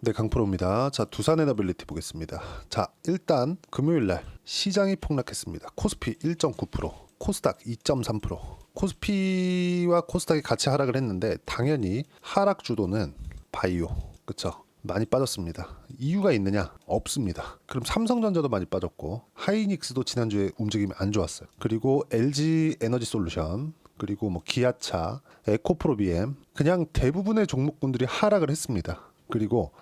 네, 강프로입니다. 자, 두산 에너빌리티 보겠습니다. 자, 일단 금요일날 시장이 폭락했습니다. 코스피 1.9%, 코스닥 2.3%. 코스피와 코스닥이 같이 하락을 했는데 당연히 하락 주도는 바이오, 그쵸? 많이 빠졌습니다. 이유가 있느냐? 없습니다. 그럼 삼성전자도 많이 빠졌고 하이닉스도 지난주에 움직임이 안 좋았어요. 그리고 LG 에너지 솔루션, 그리고 뭐 기아차, 에코프로비엠, 그냥 대부분의 종목군들이 하락을 했습니다. 그리고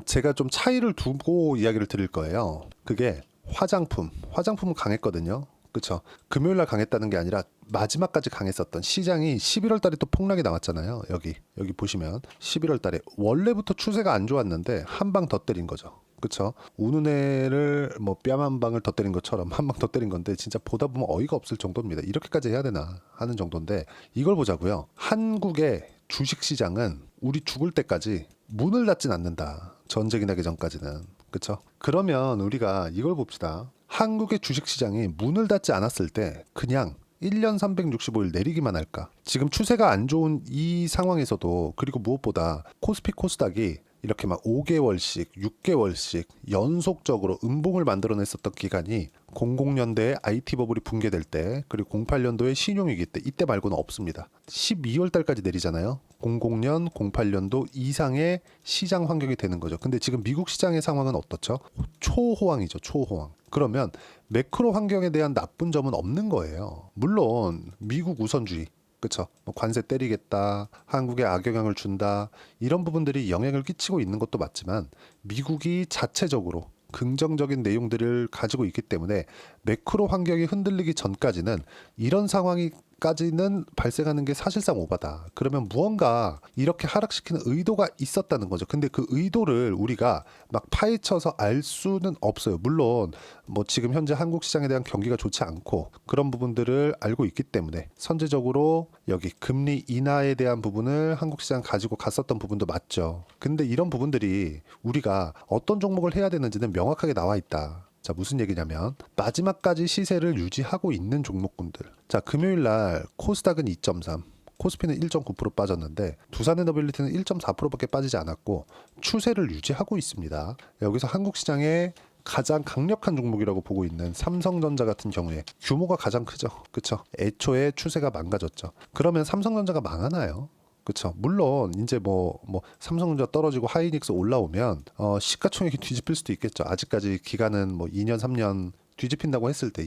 제가 좀 차이를 두고 이야기를 드릴 거예요. 그게 화장품은 강했거든요. 그렇죠. 금요일 날 강했다는 게 아니라 마지막까지 강했었던 시장이 11월 달에 또 폭락이 나왔잖아요. 여기 보시면 11월 달에 원래부터 추세가 안 좋았는데 한 방 더 때린 거죠. 그렇죠. 우는 애를 뭐 뺨 한 방을 더 때린 것처럼 한 방 더 때린 건데 진짜 보다 보면 어이가 없을 정도입니다. 이렇게까지 해야 되나 하는 정도인데 이걸 보자고요. 한국의 주식 시장은 우리 죽을 때까지 문을 닫진 않는다. 전쟁이 나기 전까지는. 그렇죠? 그러면 우리가 이걸 봅시다. 한국의 주식시장이 문을 닫지 않았을 때 그냥 1년 365일 내리기만 할까? 지금 추세가 안 좋은 이 상황에서도, 그리고 무엇보다 코스피 코스닥이 이렇게 막 5개월씩 6개월씩 연속적으로 음봉을 만들어냈었던 기간이 00년대에 IT 버블이 붕괴될 때, 그리고 08년도에 신용위기 때, 이때 말고는 없습니다. 12월 달까지 내리잖아요. 00년, 08년도 이상의 시장 환경이 되는 거죠. 근데 지금 미국 시장의 상황은 어떻죠? 초호황이죠. 초호황. 그러면 매크로 환경에 대한 나쁜 점은 없는 거예요. 물론 미국 우선주의, 그렇죠? 뭐 관세 때리겠다, 한국에 악영향을 준다, 이런 부분들이 영향을 끼치고 있는 것도 맞지만 미국이 자체적으로 긍정적인 내용들을 가지고 있기 때문에 매크로 환경이 흔들리기 전까지는 이런 상황이까지는 발생하는 게 사실상 오바다. 그러면 무언가 이렇게 하락시키는 의도가 있었다는 거죠. 근데 그 의도를 우리가 막 파헤쳐서 알 수는 없어요. 물론 뭐 지금 현재 한국 시장에 대한 경기가 좋지 않고 그런 부분들을 알고 있기 때문에 선제적으로 여기 금리 인하에 대한 부분을 한국 시장 가지고 갔었던 부분도 맞죠. 근데 이런 부분들이 우리가 어떤 종목을 해야 되는지는 명확하게 나와 있다. 자, 무슨 얘기냐면 마지막까지 시세를 유지하고 있는 종목군들. 자, 금요일 날 코스닥은 2.3, 코스피는 1.9% 빠졌는데 두산에너빌리티는 1.4%밖에 빠지지 않았고 추세를 유지하고 있습니다. 여기서 한국 시장의 가장 강력한 종목이라고 보고 있는 삼성전자 같은 경우에 규모가 가장 크죠. 그렇죠? 애초에 추세가 망가졌죠. 그러면 삼성전자가 망하나요? 그렇죠. 물론 이제 뭐 삼성전자 떨어지고 하이닉스 올라오면 시가총액이 뒤집힐 수도 있겠죠. 아직까지 기간은 뭐 2년 3년 뒤집힌다고 했을 때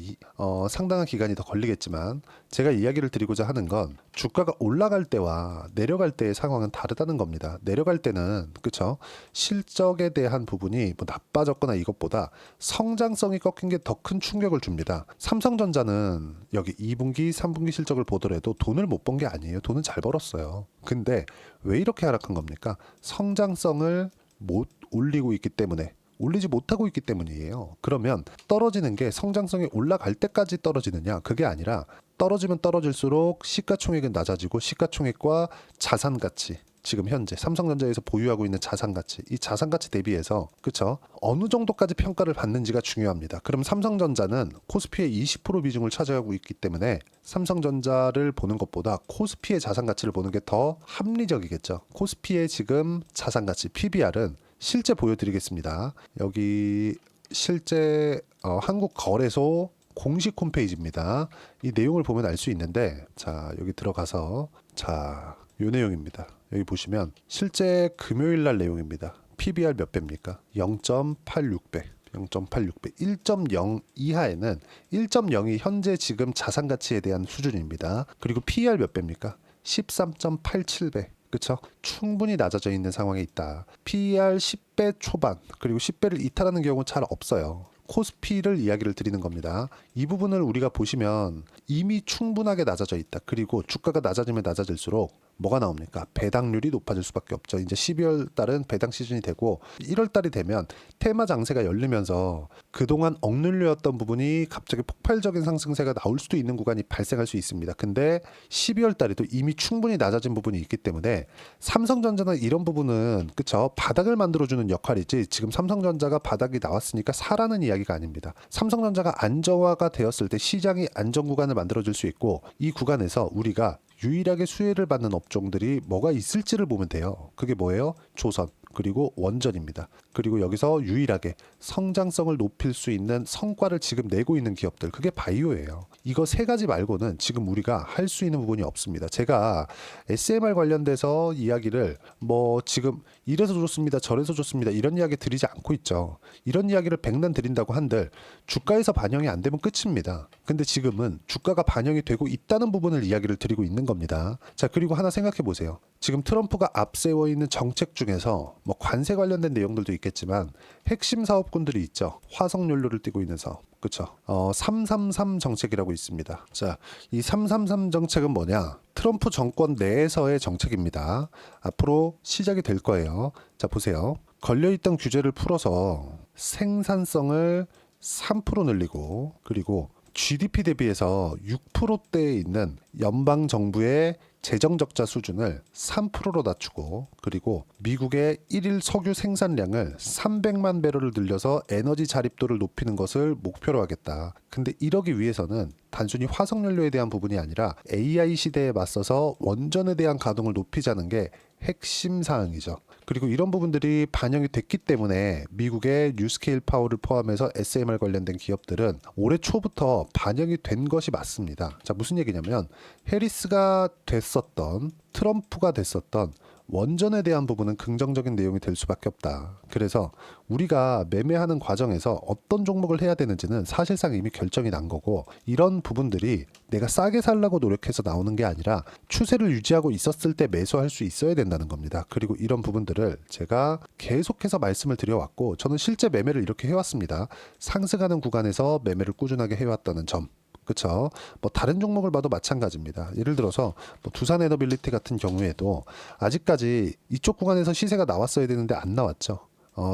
상당한 기간이 더 걸리겠지만, 제가 이야기를 드리고자 하는 건 주가가 올라갈 때와 내려갈 때의 상황은 다르다는 겁니다. 내려갈 때는 그렇죠, 실적에 대한 부분이 뭐 나빠졌거나 이것보다 성장성이 꺾인 게 더 큰 충격을 줍니다. 삼성전자는 여기 2분기 3분기 실적을 보더라도 돈을 못 번 게 아니에요. 돈은 잘 벌었어요. 근데 왜 이렇게 하락한 겁니까? 성장성을 못 올리고 있기 때문에, 올리지 못하고 있기 때문이에요. 그러면 떨어지는 게 성장성이 올라갈 때까지 떨어지느냐? 그게 아니라 떨어지면 떨어질수록 시가총액은 낮아지고 시가총액과 자산 가치, 지금 현재 삼성전자에서 보유하고 있는 자산 가치, 이 자산 가치 대비해서 그렇죠? 어느 정도까지 평가를 받는지가 중요합니다. 그럼 삼성전자는 코스피의 20% 비중을 차지하고 있기 때문에 삼성전자를 보는 것보다 코스피의 자산 가치를 보는 게 더 합리적이겠죠. 코스피의 지금 자산 가치 PBR은 실제 보여드리겠습니다. 여기 실제 한국 거래소 공식 홈페이지입니다. 이 내용을 보면 알 수 있는데, 자, 여기 들어가서 자, 이 내용입니다. 여기 보시면 실제 금요일 날 내용입니다. PBR 몇 배입니까? 0.86배. 0.86배. 1.0 이하에는 1.0이 현재 지금 자산 가치에 대한 수준입니다. 그리고 PER 몇 배입니까? 13.87배. 그렇죠? 충분히 낮아져 있는 상황에 있다. PER 10배 초반, 그리고 10배를 이탈하는 경우는 잘 없어요. 코스피를 이야기를 드리는 겁니다. 이 부분을 우리가 보시면 이미 충분하게 낮아져 있다. 그리고 주가가 낮아지면 낮아질수록 뭐가 나옵니까? 배당률이 높아질 수밖에 없죠. 이제 12월 달은 배당 시즌이 되고 1월 달이 되면 테마 장세가 열리면서 그동안 억눌려왔던 부분이 갑자기 폭발적인 상승세가 나올 수도 있는 구간이 발생할 수 있습니다. 근데 12월 달에도 이미 충분히 낮아진 부분이 있기 때문에 삼성전자는 이런 부분은 그쵸, 바닥을 만들어주는 역할이지, 지금 삼성전자가 바닥이 나왔으니까 사라는 이야기가 아닙니다. 삼성전자가 안정화가 되었을 때 시장이 안정 구간을 만들어줄 수 있고, 이 구간에서 우리가 유일하게 수혜를 받는 업종들이 뭐가 있을지를 보면 돼요. 그게 뭐예요? 조선. 그리고 원전입니다. 그리고 여기서 유일하게 성장성을 높일 수 있는 성과를 지금 내고 있는 기업들, 그게 바이오예요. 이거 세 가지 말고는 지금 우리가 할 수 있는 부분이 없습니다. 제가 SMR 관련돼서 이야기를 뭐 지금 이래서 좋습니다, 저래서 좋습니다, 이런 이야기 드리지 않고 있죠. 이런 이야기를 백날 드린다고 한들 주가에서 반영이 안 되면 끝입니다. 근데 지금은 주가가 반영이 되고 있다는 부분을 이야기를 드리고 있는 겁니다. 자, 그리고 하나 생각해 보세요. 지금 트럼프가 앞세워 있는 정책 중에서 뭐 관세 관련된 내용들도 있겠지만 핵심 사업군들이 있죠. 화석연료를 띠고 있는 사업. 그렇죠. 333 정책이라고 있습니다. 자, 이 333 정책은 뭐냐? 트럼프 정권 내에서의 정책입니다. 앞으로 시작이 될 거예요. 자, 보세요. 걸려있던 규제를 풀어서 생산성을 3% 늘리고, 그리고 GDP 대비해서 6%대에 있는 연방 정부의 재정 적자 수준을 3%로 낮추고, 그리고 미국의 1일 석유 생산량을 300만 배럴을 늘려서 에너지 자립도를 높이는 것을 목표로 하겠다. 근데 이러기 위해서는 단순히 화석연료에 대한 부분이 아니라 AI 시대에 맞서서 원전에 대한 가동을 높이자는 게 핵심 사항이죠. 그리고 이런 부분들이 반영이 됐기 때문에 미국의 뉴스케일 파워를 포함해서 SMR 관련된 기업들은 올해 초부터 반영이 된 것이 맞습니다. 자, 무슨 얘기냐면 해리스가 됐었던, 트럼프가 됐었던 원전에 대한 부분은 긍정적인 내용이 될 수밖에 없다. 그래서 우리가 매매하는 과정에서 어떤 종목을 해야 되는지는 사실상 이미 결정이 난 거고, 이런 부분들이 내가 싸게 살라고 노력해서 나오는 게 아니라 추세를 유지하고 있었을 때 매수할 수 있어야 된다는 겁니다. 그리고 이런 부분들을 제가 계속해서 말씀을 드려왔고, 저는 실제 매매를 이렇게 해왔습니다. 상승하는 구간에서 매매를 꾸준하게 해왔다는 점. 그렇죠. 뭐 다른 종목을 봐도 마찬가지입니다. 예를 들어서 뭐 두산에너빌리티 같은 경우에도 아직까지 이쪽 구간에서 시세가 나왔어야 되는데 안 나왔죠.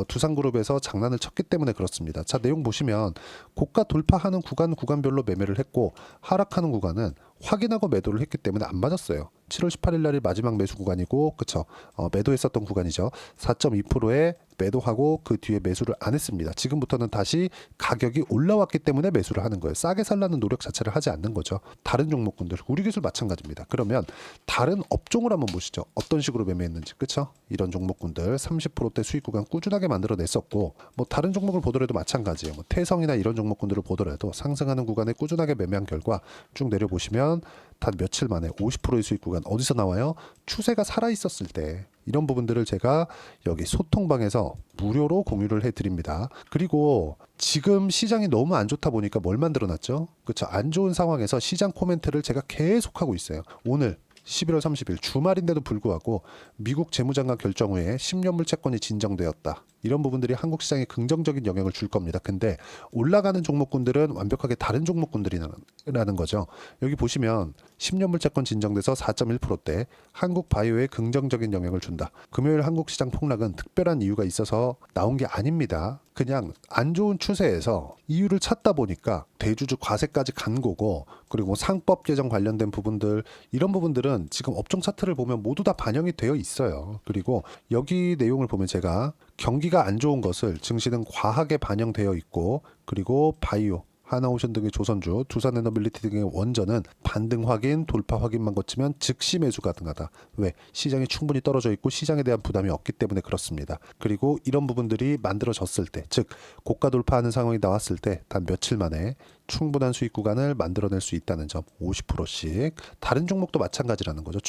두산그룹에서 장난을 쳤기 때문에 그렇습니다. 자, 내용 보시면 고가 돌파하는 구간별로 매매를 했고, 하락하는 구간은 확인하고 매도를 했기 때문에 안 맞았어요. 7월 18일 날이 마지막 매수 구간이고, 그쵸? 매도했었던 구간이죠. 4.2%에 매도하고 그 뒤에 매수를 안 했습니다. 지금부터는 다시 가격이 올라왔기 때문에 매수를 하는 거예요. 싸게 살라는 노력 자체를 하지 않는 거죠. 다른 종목군들, 우리 기술 마찬가지입니다. 그러면 다른 업종을 한번 보시죠. 어떤 식으로 매매했는지, 그쵸? 이런 종목군들 30%대 수익 구간 꾸준하게 만들어냈었고, 뭐 다른 종목을 보더라도 마찬가지예요. 뭐 태성이나 이런 종목군들을 보더라도 상승하는 구간에 꾸준하게 매매한 결과 쭉 내려보시면 단 며칠 만에 50%의 수익 구간 어디서 나와요? 추세가 살아 있었을 때. 이런 부분들을 제가 여기 소통방에서 무료로 공유를 해드립니다. 그리고 지금 시장이 너무 안 좋다 보니까 뭘 만들어놨죠? 그렇죠. 안 좋은 상황에서 시장 코멘트를 제가 계속하고 있어요. 오늘 11월 30일 주말인데도 불구하고 미국 재무장관 결정 후에 10년물 채권이 진정되었다. 이런 부분들이 한국 시장에 긍정적인 영향을 줄 겁니다. 근데 올라가는 종목군들은 완벽하게 다른 종목군들이라는 거죠. 여기 보시면 10년물 채권 진정돼서 4.1%대 한국 바이오에 긍정적인 영향을 준다. 금요일 한국 시장 폭락은 특별한 이유가 있어서 나온 게 아닙니다. 그냥 안 좋은 추세에서 이유를 찾다 보니까 대주주 과세까지 간 거고, 그리고 상법 개정 관련된 부분들, 이런 부분들은 지금 업종 차트를 보면 모두 다 반영이 되어 있어요. 그리고 여기 내용을 보면 제가 경기가 안 좋은 것을 증시는 과하게 반영되어 있고, 그리고 바이오, 하나오션 등의 조선주, 두산에너빌리티 등의 원전은 반등 확인, 돌파 확인만 거치면 즉시 매수 가능하다. 왜? 시장이 충분히 떨어져 있고 시장에 대한 부담이 없기 때문에 그렇습니다. 그리고 이런 부분들이 만들어졌을 때, 즉 고가 돌파하는 상황이 나왔을 때 단 며칠 만에 충분한 수익 구간을 만들어낼 수 있다는 점, 50%씩. 다른 종목도 마찬가지라는 거죠.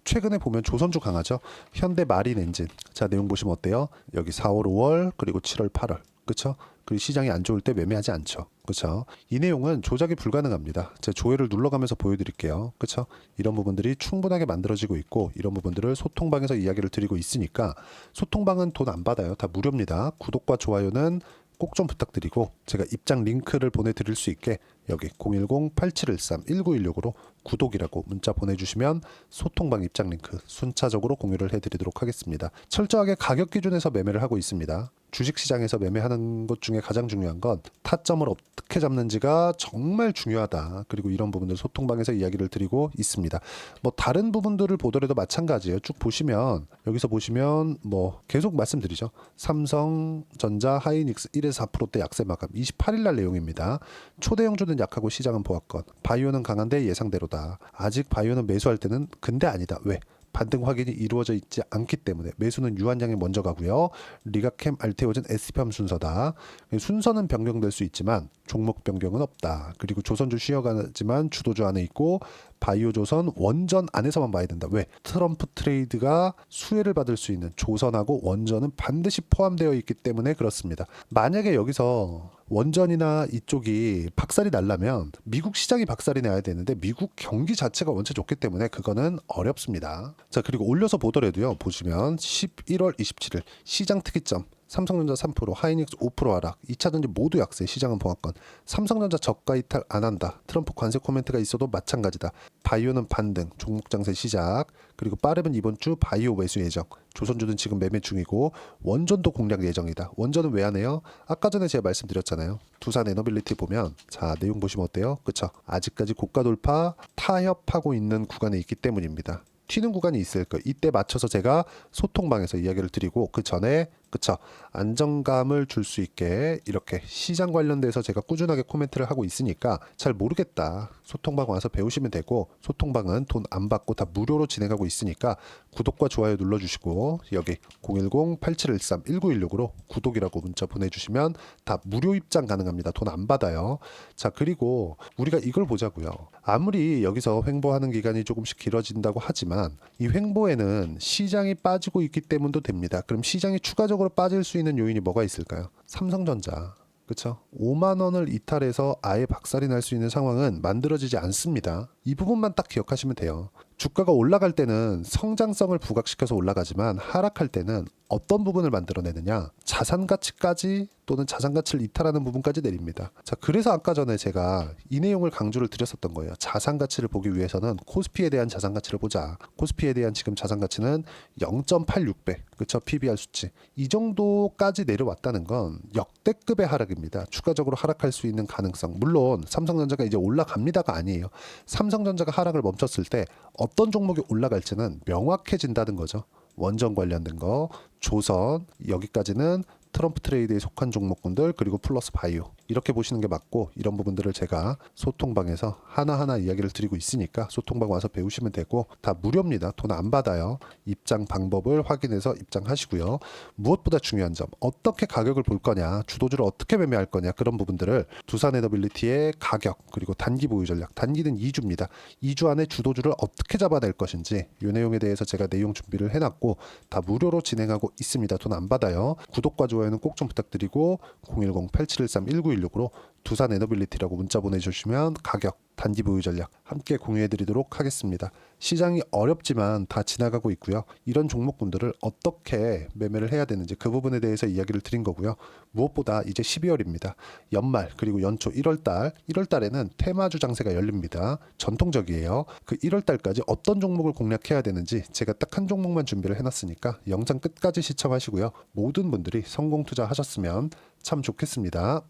최근에 보면 조선주 강하죠. 현대 마린 엔진. 자, 내용 보시면 어때요? 여기 4월, 5월, 그리고 7월, 8월. 그렇죠? 그리고 시장이 안 좋을 때 매매하지 않죠. 그렇죠? 이 내용은 조작이 불가능합니다. 제가 조회를 눌러가면서 보여드릴게요. 그렇죠? 이런 부분들이 충분하게 만들어지고 있고, 이런 부분들을 소통방에서 이야기를 드리고 있으니까, 소통방은 돈 안 받아요. 다 무료입니다. 구독과 좋아요는 꼭 좀 부탁드리고, 제가 입장 링크를 보내드릴 수 있게 여기 010-8713-1916으로 구독이라고 문자 보내주시면 소통방 입장 링크 순차적으로 공유를 해드리도록 하겠습니다. 철저하게 가격 기준에서 매매를 하고 있습니다. 주식시장에서 매매하는 것 중에 가장 중요한 건 타점을 어떻게 잡는지가 정말 중요하다. 그리고 이런 부분들 소통방에서 이야기를 드리고 있습니다. 뭐 다른 부분들을 보더라도 마찬가지예요. 쭉 보시면, 여기서 보시면 뭐 계속 말씀드리죠. 삼성전자, 하이닉스 1에서 4%대 약세 마감 28일 날 내용입니다. 초대형주는 약하고 시장은 보합권, 바이오는 강한데 예상대로다. 아직 바이오는 매수할 때는 근데 아니다. 왜? 반등 확인이 이루어져 있지 않기 때문에 매수는 유한양이 먼저 가고요. 리가캠, 알테오젠, SP함 순서다. 순서는 변경될 수 있지만 종목 변경은 없다. 그리고 조선주 쉬어가지만 주도주 안에 있고 바이오조선 원전 안에서만 봐야 된다. 왜? 트럼프 트레이드가 수혜를 받을 수 있는 조선하고 원전은 반드시 포함되어 있기 때문에 그렇습니다. 만약에 여기서 원전이나 이쪽이 박살이 나려면 미국 시장이 박살이 나야 되는데 미국 경기 자체가 원체 좋기 때문에 그거는 어렵습니다. 자, 그리고 올려서 보더라도요. 보시면 11월 27일 시장 특이점 삼성전자 3%, 하이닉스 5% 하락, 2차전지 모두 약세, 시장은 봉합권. 삼성전자 저가 이탈 안 한다. 트럼프 관세 코멘트가 있어도 마찬가지다. 바이오는 반등, 종목 장세 시작. 그리고 빠르면 이번 주 바이오 매수 예정. 조선주는 지금 매매 중이고 원전도 공략 예정이다. 원전은 왜 안 해요? 아까 전에 제가 말씀드렸잖아요. 두산 에너빌리티 보면 자 내용 보시면 어때요? 그쵸? 아직까지 고가 돌파 타협하고 있는 구간에 있기 때문입니다. 튀는 구간이 있을 거예요. 이때 맞춰서 제가 소통방에서 이야기를 드리고 그 전에 그쵸 안정감을 줄 수 있게 이렇게 시장 관련돼서 제가 꾸준하게 코멘트를 하고 있으니까 잘 모르겠다. 소통방 와서 배우시면 되고 소통방은 돈 안 받고 다 무료로 진행하고 있으니까 구독과 좋아요 눌러주시고 여기 010-8713-1916으로 구독이라고 문자 보내주시면 다 무료 입장 가능합니다. 돈 안 받아요. 자 그리고 우리가 이걸 보자고요. 아무리 여기서 횡보하는 기간이 조금씩 길어진다고 하지만 이 횡보에는 시장이 빠지고 있기 때문도 됩니다. 그럼 시장이 추가적으로 빠질 수 있는 요인이 뭐가 있을까요? 삼성전자. 그렇죠? 5만 원을 이탈해서 아예 박살이 날 수 있는 상황은 만들어지지 않습니다. 이 부분만 딱 기억하시면 돼요. 주가가 올라갈 때는 성장성을 부각시켜서 올라가지만 하락할 때는 어떤 부분을 만들어내느냐? 자산 가치까지 또는 자산 가치를 이탈하는 부분까지 내립니다. 자, 그래서 아까 전에 제가 이 내용을 강조를 드렸었던 거예요. 자산 가치를 보기 위해서는 코스피에 대한 자산 가치를 보자. 코스피에 대한 지금 자산 가치는 0.86배. 그렇죠? PBR 수치. 이 정도까지 내려왔다는 건 역대급의 하락입니다. 추가적으로 하락할 수 있는 가능성. 물론 삼성전자가 이제 올라갑니다가 아니에요. 삼성전자가 하락을 멈췄을 때 어떤 종목이 올라갈지는 명확해진다는 거죠. 원전 관련된 거, 조선, 여기까지는 트럼프 트레이드에 속한 종목군들 그리고 플러스 바이오 이렇게 보시는 게 맞고 이런 부분들을 제가 소통방에서 하나하나 이야기를 드리고 있으니까 소통방 와서 배우시면 되고 다 무료입니다. 돈 안 받아요. 입장 방법을 확인해서 입장하시고요. 무엇보다 중요한 점 어떻게 가격을 볼 거냐 주도주를 어떻게 매매할 거냐 그런 부분들을 두산 에너빌리티의 가격 그리고 단기 보유 전략 단기는 2주입니다. 2주 안에 주도주를 어떻게 잡아낼 것인지 이 내용에 대해서 제가 내용 준비를 해놨고 다 무료로 진행하고 있습니다. 돈 안 받아요. 구독과 좋아요는 꼭 좀 부탁드리고 010-8713-1916으로 두산 에너빌리티라고 문자 보내주시면 가격, 단기 보유 전략 함께 공유해드리도록 하겠습니다. 시장이 어렵지만 다 지나가고 있고요. 이런 종목군들을 어떻게 매매를 해야 되는지 그 부분에 대해서 이야기를 드린 거고요. 무엇보다 이제 12월입니다. 연말 그리고 연초 1월달에는 테마주 장세가 열립니다. 전통적이에요. 그 1월달까지 어떤 종목을 공략해야 되는지 제가 딱 한 종목만 준비를 해놨으니까 영상 끝까지 시청하시고요. 모든 분들이 성공 투자하셨으면 참 좋겠습니다.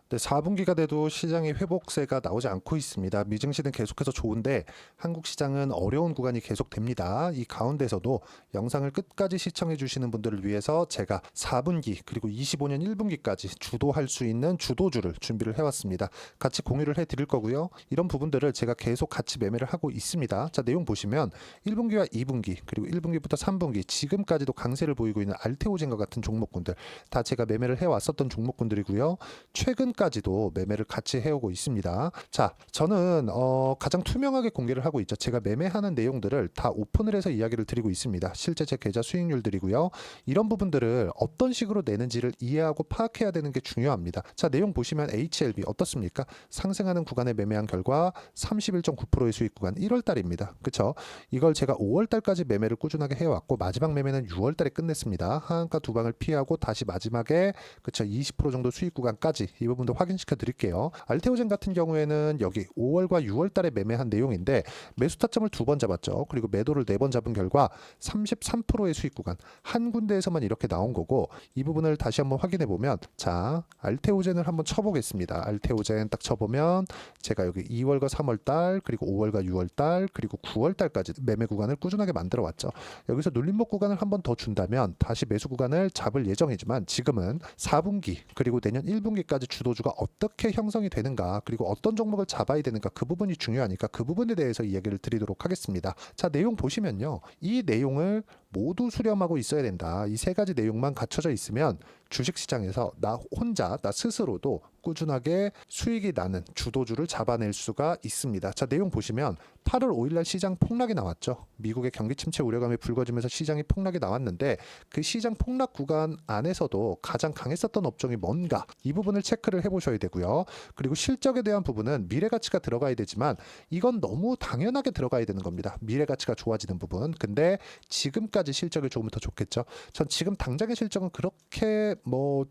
네, 4분기가 돼도 시장의 회복세가 나오지 않고 있습니다. 미증시는 계속해서 좋은데 한국 시장은 어려운 구간이 계속됩니다. 이 가운데서도 영상을 끝까지 시청해 주시는 분들을 위해서 제가 4분기 그리고 25년 1분기까지 주도할 수 있는 주도주를 준비를 해왔습니다. 같이 공유를 해드릴 거고요. 이런 부분들을 제가 계속 같이 매매를 하고 있습니다. 자, 내용 보시면 1분기와 2분기 그리고 1분기부터 3분기 지금까지도 강세를 보이고 있는 알테오젠과 같은 종목군들 다 제가 매매를 해왔었던 종목군들이고요. 최근까지도 매매를 같이 해오고 있습니다. 자, 저는 가장 투명하게 공개를 하고 있죠. 제가 매매하는 내용들을 다 오픈을 해서 이야기를 드리고 있습니다. 실제 제 계좌 수익률들이고요. 이런 부분들을 어떤 식으로 내는지를 이해하고 파악해야 되는 게 중요합니다. 자, 내용 보시면 HLB 어떻습니까? 상승하는 구간에 매매한 결과 31.9%의 수익 구간 1월달입니다. 그쵸? 이걸 제가 5월달까지 매매를 꾸준하게 해왔고 마지막 매매는 6월달에 끝냈습니다. 하한가 두 방을 피하고 다시 마지막에 그쵸 20% 정도 수익 구간까지 이 부분도 확인시켜 드릴게요. 알테오젠 같은 경우에는 여기 5월과 6월달에 매매한 내용인데 매수 타점을 2번 잡았죠. 그리고 매도를 4번 잡은 결과 33%의 수익 구간 한 군데에서만 이렇게 나온 거고 이 부분을 다시 한번 확인해 보면 자 알테오젠을 한번 쳐보겠습니다. 알테오젠 딱 쳐보면 제가 여기 2월과 3월달 그리고 5월과 6월달 그리고 9월달까지 매매 구간을 꾸준하게 만들어 왔죠. 여기서 눌림목 구간을 한번 더 준다면 다시 매수 구간을 잡을 예정이지만 지금은 4분기 그리고 내년 1분기까지 주도주 주도주가 어떻게 형성이 되는가, 그리고 어떤 종목을 잡아야 되는가, 그 부분이 중요하니까 그 부분에 대해서 이야기를 드리도록 하겠습니다. 자, 내용 보시면요, 이 내용을 모두 수렴하고 있어야 된다. 이 세 가지 내용만 갖춰져 있으면 주식시장에서 나 혼자, 나 스스로도 꾸준하게 수익이 나는 주도주를 잡아낼 수가 있습니다. 자, 내용 보시면 8월 5일날 시장 폭락이 나왔죠. 미국의 경기 침체 우려감이 불거지면서 시장이 폭락이 나왔는데, 그 시장 폭락 구간 안에서도 가장 강했었던 업종이 뭔가, 이 부분을 체크를 해보셔야 되고요. 그리고 실적에 대한 부분은 미래가치가 들어가야 되지만 이건 너무 당연하게 들어가야 되는 겁니다. 미래가치가 좋아지는 부분. 근데 지금까지 실적이 조금 더 좋겠죠. 전 지금 당장의 실적은 그렇게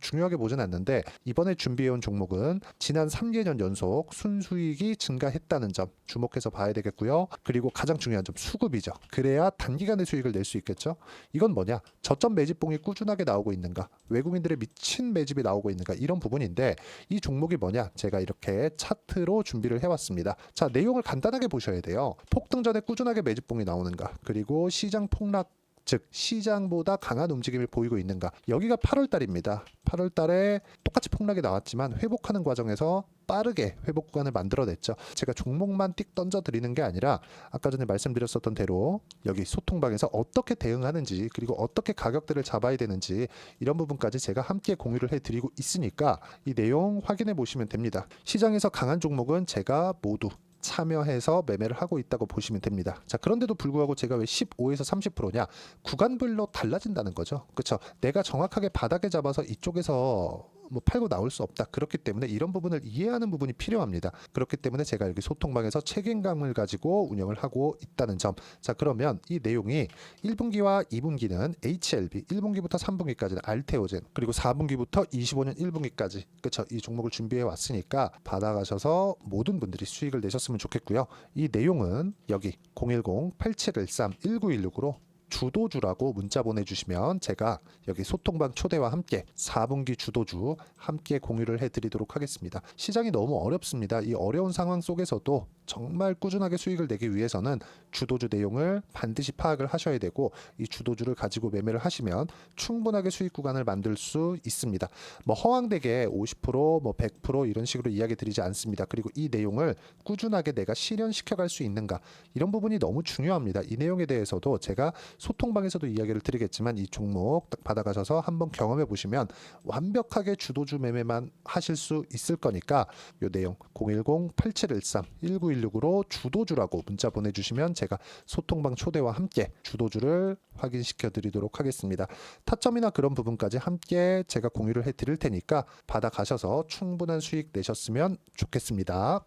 중요하게 보진 않는데, 이번에 준비해온 종목은 지난 3개년 연속 순수익이 증가했다는 점 주목해서 봐야 되겠고요. 그리고 가장 중요한 점, 수급이죠. 그래야 단기간에 수익을 낼 수 있겠죠. 이건 뭐냐? 저점 매집봉이 꾸준하게 나오고 있는가, 외국인들의 미친 매집이 나오고 있는가, 이런 부분인데, 이 종목이 뭐냐? 제가 이렇게 차트로 준비를 해왔습니다. 자, 내용을 간단하게 보셔야 돼요. 폭등 전에 꾸준하게 매집봉이 나오는가, 그리고 시장 폭락, 즉 시장보다 강한 움직임을 보이고 있는가. 여기가 8월 달입니다. 8월 달에 똑같이 폭락이 나왔지만 회복하는 과정에서 빠르게 회복 구간을 만들어냈죠. 제가 종목만 띡 던져 드리는 게 아니라 아까 전에 말씀드렸었던 대로 여기 소통방에서 어떻게 대응하는지, 그리고 어떻게 가격대를 잡아야 되는지, 이런 부분까지 제가 함께 공유를 해드리고 있으니까 이 내용 확인해 보시면 됩니다. 시장에서 강한 종목은 제가 모두 참여해서 매매를 하고 있다고 보시면 됩니다. 자, 그런데도 불구하고 제가 왜 15에서 30%냐? 구간별로 달라진다는 거죠. 그렇죠? 내가 정확하게 바닥에 잡아서 이쪽에서 팔고 나올 수 없다. 그렇기 때문에 이런 부분을 이해하는 부분이 필요합니다. 그렇기 때문에 제가 여기 소통방에서 책임감을 가지고 운영을 하고 있다는 점. 자, 그러면 이 내용이 1분기와 2분기는 HLB, 1분기부터 3분기까지는 알테오젠, 그리고 4분기부터 25년 1분기까지, 그렇죠? 이 종목을 준비해 왔으니까 받아가셔서 모든 분들이 수익을 내셨으면 좋겠고요. 이 내용은 여기 010-8713-1916으로 주도주라고 문자 보내주시면 제가 여기 소통방 초대와 함께 4분기 주도주 함께 공유를 해드리도록 하겠습니다. 시장이 너무 어렵습니다. 이 어려운 상황 속에서도 정말 꾸준하게 수익을 내기 위해서는 주도주 내용을 반드시 파악을 하셔야 되고, 이 주도주를 가지고 매매를 하시면 충분하게 수익 구간을 만들 수 있습니다. 허황되게 50%, 100% 이런 식으로 이야기 드리지 않습니다. 그리고 이 내용을 꾸준하게 내가 실현시켜 갈 수 있는가, 이런 부분이 너무 중요합니다. 이 내용에 대해서도 제가 소통방에서도 이야기를 드리겠지만, 이 종목 딱 받아가셔서 한번 경험해 보시면 완벽하게 주도주 매매만 하실 수 있을 거니까, 이 내용 010-8713-1916으로 주도주라고 문자 보내주시면 제가 소통방 초대와 함께 주도주를 확인시켜 드리도록 하겠습니다. 타점이나 그런 부분까지 함께 제가 공유를 해 드릴 테니까 받아가셔서 충분한 수익 내셨으면 좋겠습니다.